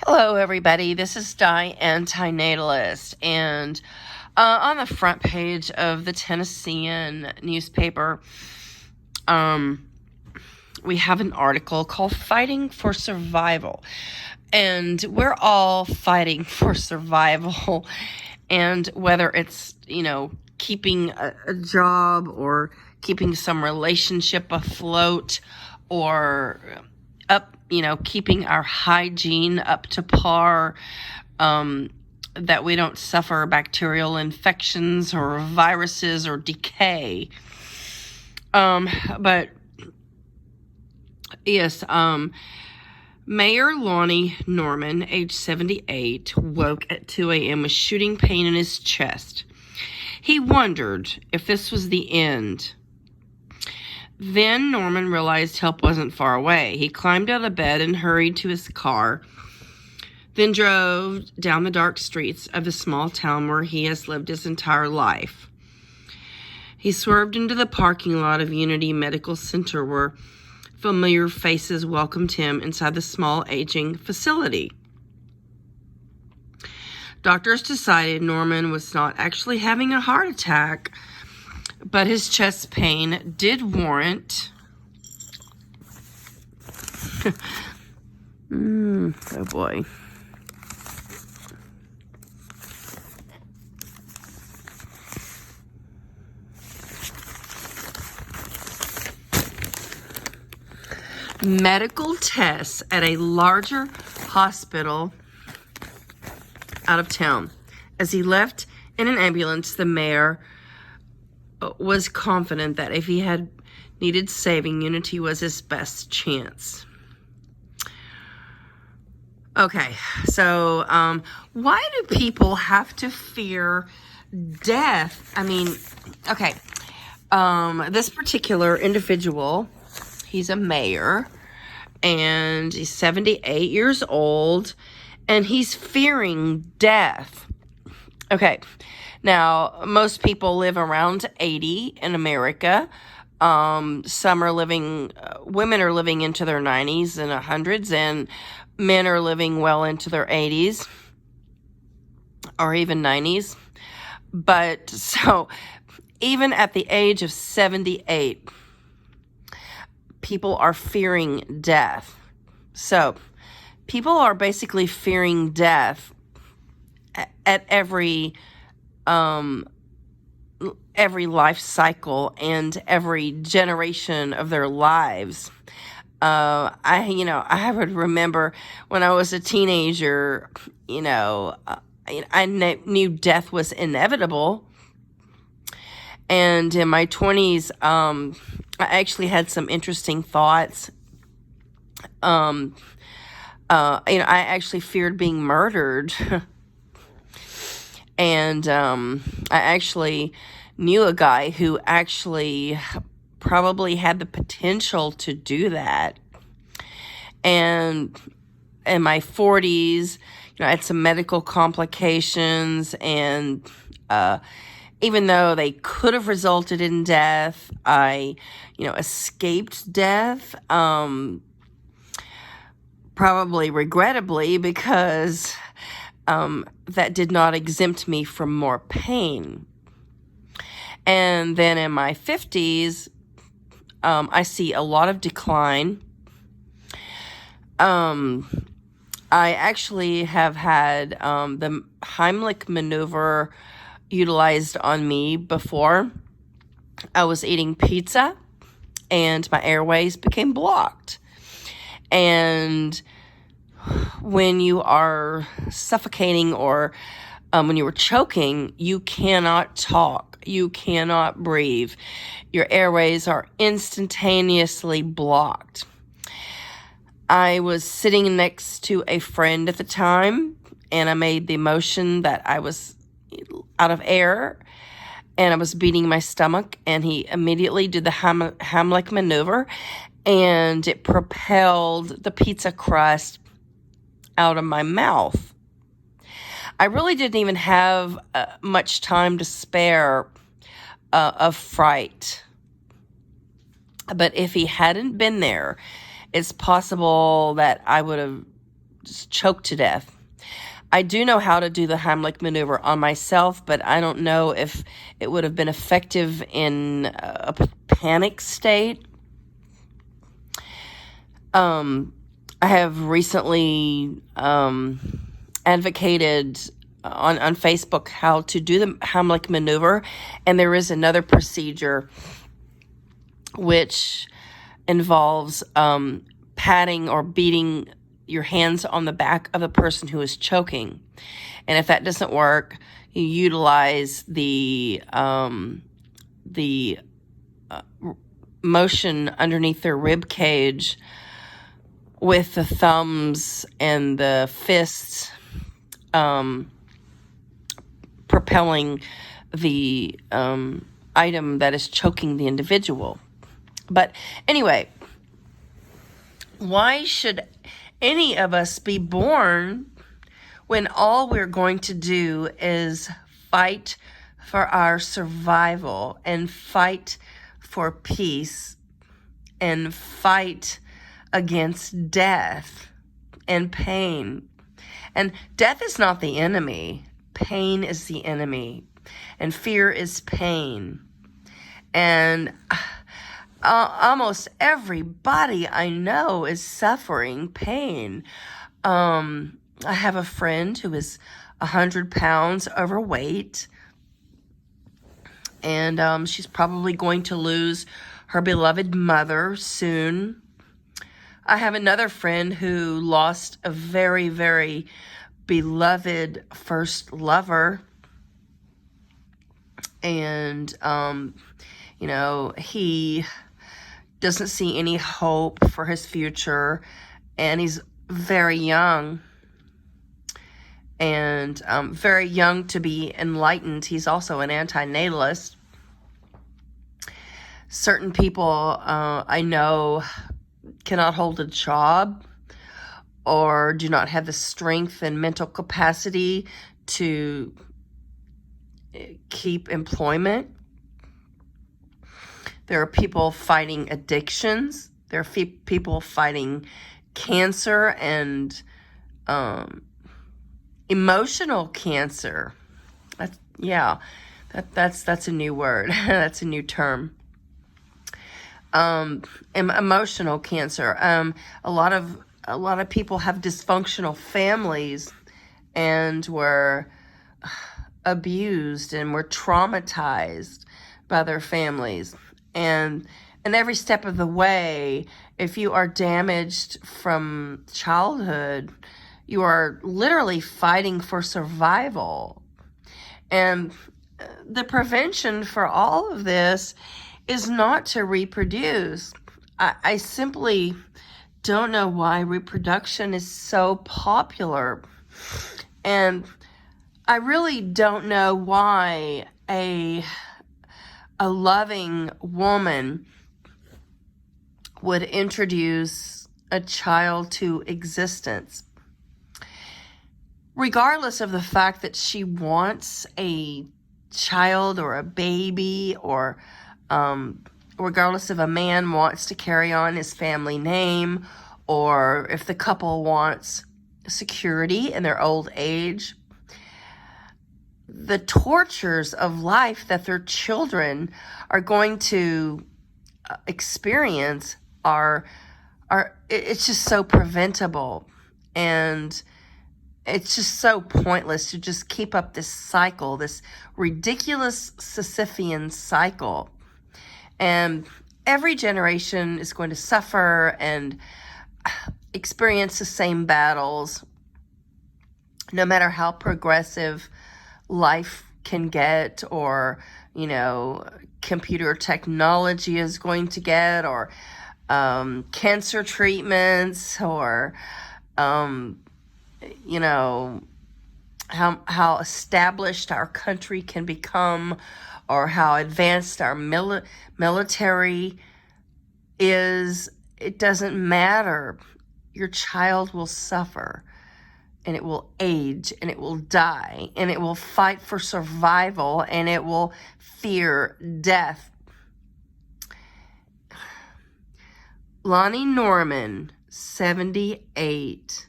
Hello, everybody. This is Di, antinatalist, and on the front page of the Tennessean newspaper, we have an article called "Fighting for Survival," and we're all fighting for survival, and whether it's keeping a job or keeping some relationship afloat or keeping our hygiene up to par, that we don't suffer bacterial infections or viruses or decay. But yes, Mayor Lonnie Norman, age 78, woke at 2 a.m. with shooting pain in his chest. He wondered if this was the end. Then Norman realized help wasn't far away. He climbed out of bed and hurried to his car, then drove down the dark streets of the small town where he has lived his entire life. He swerved into the parking lot of Unity Medical Center, where familiar faces welcomed him inside the small aging facility. Doctors decided Norman was not actually having a heart attack, but his chest pain did warrant oh boy. Medical tests at a larger hospital out of town. As he left in an ambulance, the mayor was confident that if he had needed saving, Unity was his best chance. Okay, so why do people have to fear death? I mean, okay, this particular individual, he's a mayor, and he's 78 years old, and he's fearing death. Okay, now, most people live around 80 in America. Some are living, women are living into their 90s and 100s, and men are living well into their 80s or even 90s. But so, even at the age of 78, people are fearing death. So, people are basically fearing death at every life cycle and every generation of their lives. I would remember when I was a teenager, I knew death was inevitable. And in my 20s, I actually had some interesting thoughts. I actually feared being murdered. And I actually knew a guy who actually probably had the potential to do that. And in my 40s, I had some medical complications, and even though they could have resulted in death, I, escaped death, probably regrettably, because that did not exempt me from more pain. And then in my 50s, I see a lot of decline. I actually have had the Heimlich maneuver utilized on me before. I was eating pizza, and my airways became blocked. And when you are suffocating or when you were choking, you cannot talk. You cannot breathe. Your airways are instantaneously blocked. I was sitting next to a friend at the time, and I made the motion that I was out of air, and I was beating my stomach, and he immediately did the Heimlich maneuver, and it propelled the pizza crust out of my mouth. I really didn't even have much time to spare of fright. But if he hadn't been there, it's possible that I would have just choked to death. I do know how to do the Heimlich maneuver on myself, but I don't know if it would have been effective in a panic state. I have recently advocated on Facebook how to do the Heimlich maneuver, and there is another procedure which involves patting or beating your hands on the back of the person who is choking. And if that doesn't work, you utilize the motion underneath their rib cage with the thumbs and the fists propelling the item that is choking the individual. But anyway, why should any of us be born when all we're going to do is fight for our survival and fight for peace and fight against death and pain? And death is not the enemy. Pain is the enemy. And fear is pain. And almost everybody I know is suffering pain. I have a friend who is 100 pounds overweight, and she's probably going to lose her beloved mother soon. I have another friend who lost a very, very beloved first lover, and he doesn't see any hope for his future, and he's very young, and very young to be enlightened. He's also an anti-natalist. Certain people I know cannot hold a job or do not have the strength and mental capacity to keep employment. There are people fighting addictions. There are people fighting cancer and emotional cancer. That's a new word. That's a new term. Emotional cancer. A lot of people have dysfunctional families and were abused and were traumatized by their families. And every step of the way, if you are damaged from childhood, you are literally fighting for survival. And the prevention for all of this is not to reproduce. I simply don't know why reproduction is so popular. And I really don't know why a loving woman would introduce a child to existence, regardless of the fact that she wants a child or a baby, or regardless if a man wants to carry on his family name, or if the couple wants security in their old age. The tortures of life that their children are going to experience it's just so preventable, and it's just so pointless to just keep up this cycle, this ridiculous Sisyphean cycle. And every generation is going to suffer and experience the same battles, no matter how progressive life can get, or computer technology is going to get, or cancer treatments, or how established our country can become, or how advanced our military is. It doesn't matter. Your child will suffer, and it will age, and it will die, and it will fight for survival, and it will fear death. Lonnie Norman, 78,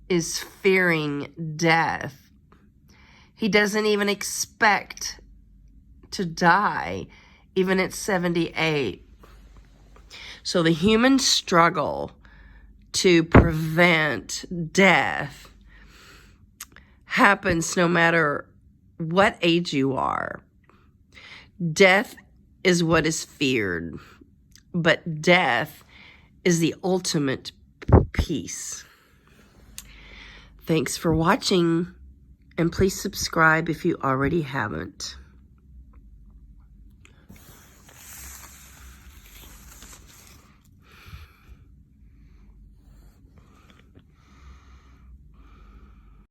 is fearing death. He doesn't even expect to die, even at 78. So the human struggle to prevent death happens no matter what age you are. Death is what is feared, but death is the ultimate peace. Thanks for watching, and please subscribe if you already haven't.